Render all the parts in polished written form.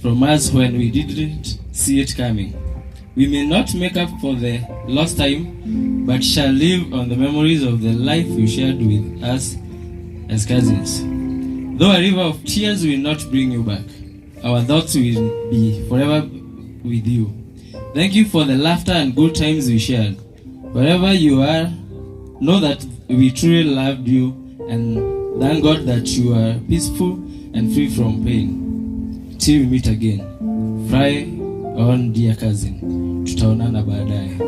from us when we didn't see it coming. We may not make up for the lost time, but shall live on the memories of the life you shared with us as cousins. Though a river of tears will not bring you back, our thoughts will be forever with you. Thank you for the laughter and good times we shared. Wherever you are, know that we truly loved you, and thank God that you are peaceful and free from pain. Till we meet again. Fry on, dear cousin. Tutaonana baadaye.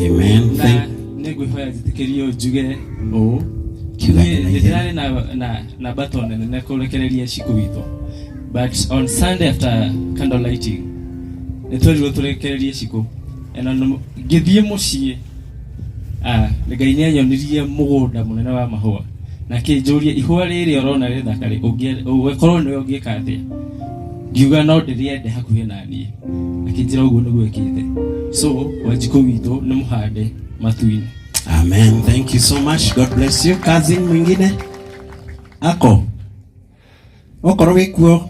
Amen. Nego haya zitikirio juge o kiwe na baton na kulekereria shikuwito. But on Sunday after candle lighting, netwari tulekereria shiku. Ena githie mucie Ngai nĩ anyonirie mũgũnda mũnene wa mahũa na kĩnjũria ihũa rĩrĩ ũrona rĩthaka rĩ ũngĩkorwo nĩ ũngĩka atĩa ngiuga no ndĩrĩende hakuhĩ na niĩ akĩnjĩra ũguo nĩguo ĩkĩte so Wanjikũ witũ nĩ mũhande matu-inĩ. Amen. Thank you so much. God bless you. Cousin mwingine ako okorwo wĩkuo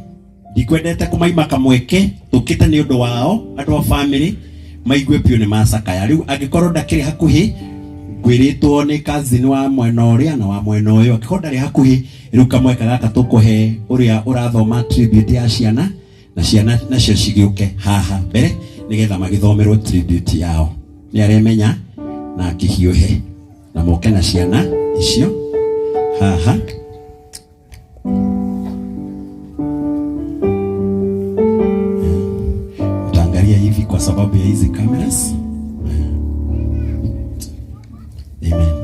ndikwendete kũmaima kamweke tũkĩte nĩ ũndũ wao andũ a family maigue pio nĩ macakaya rĩu angĩkorwo ndakĩrĩ hakuhĩ ngwĩrĩtwo nĩ cousin wa mwena ũrĩa na wa mwena ũyũ angĩkorwo ndarĩ hakuhĩ rĩu kamweka gaka tũkũhe ũrĩa ũrathoma tribute ya ciana na ciana nacio cigĩũke haha mbere nĩgetha magĩthomerwo tribute yao nĩ aremenya na akĩhiũhe na moke na ciana icio haha. Utaangalia hivi kwa sababu ya hizi cameras. Amen.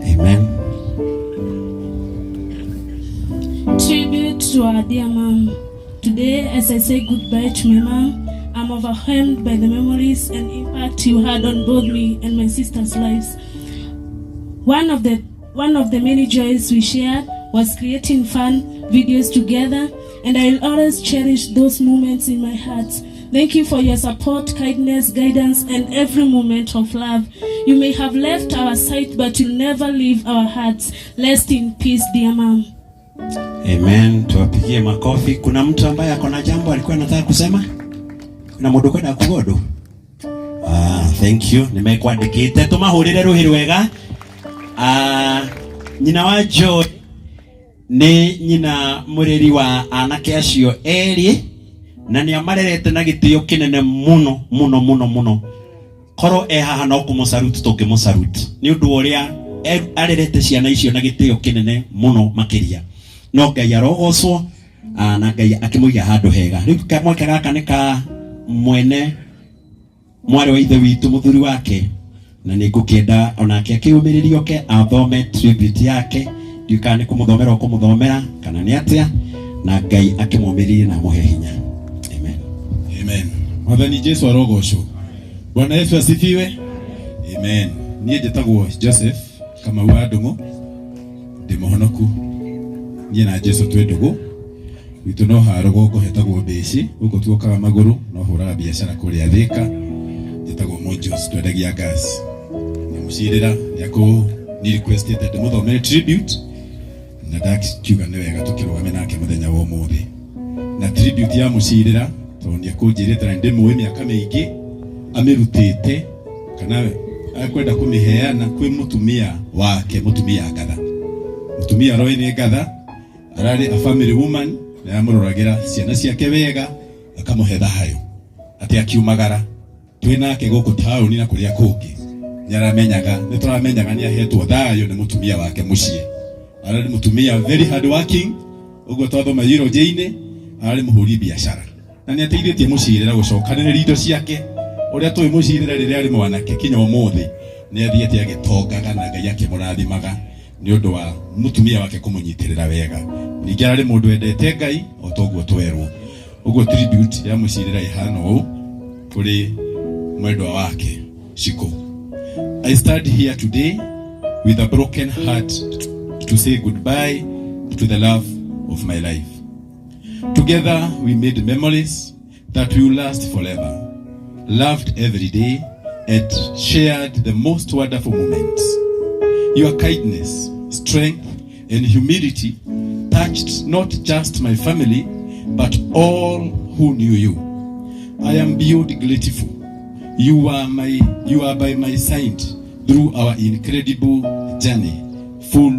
Amen. Tribute to our dear mom. Today, as I say goodbye to my mom, I'm overwhelmed by the memories and impact you had on both me and my sister's lives. One of the many joys we shared was creating fun videos together, and I'll always cherish those moments in my heart. Thank you for your support, kindness, guidance, and every moment of love. You may have left our sight, but you'll never leave our hearts. Rest in peace, dear mom. Amen. Tuwapigie makofi. Kuna mtu ambaye akona jambo alikuwa anataka kusema? Kuna mũndũ kwenda kugodo? Thank you. Nimekuandikite tumahurire ruhi rwega. Nyina wa Joy ni nyina mũreri wa anake acio eri na nĩ amarerete na gĩtĩo kĩnene mũno mũno mũno mũno. Korwo haha no kũmũsaruti tũngĩmũsaruti nĩ ũndũ ũrĩa arerete ciana icio na gĩtĩo kĩnene mũno makĩria. No Ngai arogocwo na Ngai akĩmũiga handũ hega. Rĩu kamweke gaka nĩ ka mwene mwarĩ wa ithe witũ mũthuri wake na nĩ ngũkĩenda onake akĩũmĩrĩrio ke athome tribute yake ndiũka nĩ kũmũthomera kana nĩ atĩa na Ngai akĩmũmĩrĩrie na mũhe hinya. Amen. Amen. Mwathani Jesu arogocwo. Bwana Yesu asifiwe. Amen. Niĩ njĩtagwo Joseph Kamau wa Ndung'u ndĩ mũhonoku niĩ na Jesu twĩ ndũgũ witũ no harogo hetagwo Mbĩci gũkũ tuokaga magũrũ no hũraga biacara kũrĩa Thĩka njĩtagwo Monjos twendagia gas na mũcirĩra ni requested ndĩmũthomere tribute na ndakiuga nĩ wega tũkĩrũgame nake mũthenya wa ũmũthĩ na tribute ya mũcirĩra tondũ nĩ akũnjĩrĩte na ndĩmũĩ mĩaka mĩingĩ amĩrutĩte kana akwenda kũmĩheana kwĩ mũtumia wake mũtumia Ngatha mũtumia Roy nĩ Ngatha ararĩ a family woman na amũroragĩra ciana ciake wega akamũhe thahayo atĩ akiumagara twĩnake gũkũ taũni na kũrĩa kũngĩ nĩ tũramenyaga nĩ ahetwo thayo nĩ mũtumia wake mũciĩ ararĩ mũtumia very hard working ũguo twathoma eulogy-inĩ ararĩ mũhũri biacara na nĩ ateithĩtie mũcirĩra gũcokanĩrĩria indo ciake ũrĩa tũĩ mũcirĩra rĩrĩa arĩ mwanake kinya ũmũthĩ nĩ athiĩte agĩtongaga na Ngai akĩmũrathimaga nĩ ũndũ wa mũtumia wake kũmũnyitĩrĩra wega ningĩ ararĩ mũndũ wendete Ngai o toguo twerwo ũguo tribute ya mũcirĩra ihana ũũ kũrĩ mwendwa wake Shiko. I stand here today with a broken heart to say goodbye to the love of my life. Together we made memories that will last forever, loved every day and shared the most wonderful moments. Your kindness, strength and humility touched not just my family, but all who knew you. I am beyond grateful. You are by my side through our incredible journey, full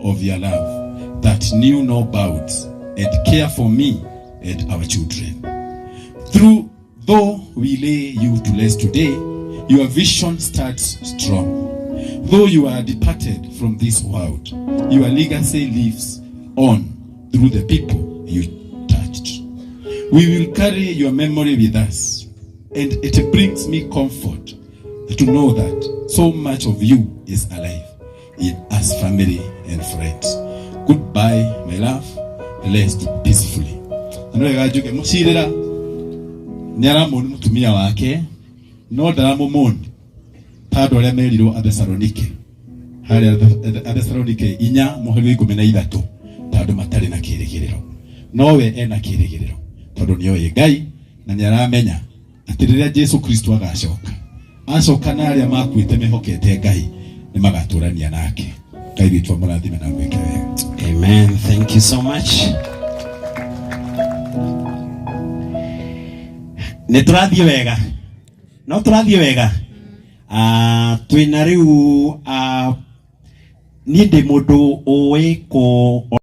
of your love that knew no bounds, and care for me and our children. Though we lay you to rest today, your vision starts strong. Though you are departed from this world, your legacy lives on through the people you touched. We will carry your memory with us, and it brings me comfort to know that so much of you is alive in us, family and friends. Goodbye, my love. Rest peacefully. Anoegajuke mushirira nyaramoni mutumia wake no ndaramumoni tado ya meriro Athesalonike hari Athesalonike 4:13 tado matari na kirigiriro nowe ena kirigiriro tado niyo Ngai na nyaramenya ati riria Jesu Kristo agacoka na aria makuite mehokete Ngai ni magaturania nake. Ngai witwa murathime na mweke wega. Amen. Thank you so much. Neturathie wega. No turathie wega. Twina riu ni ndi mundu uwi ko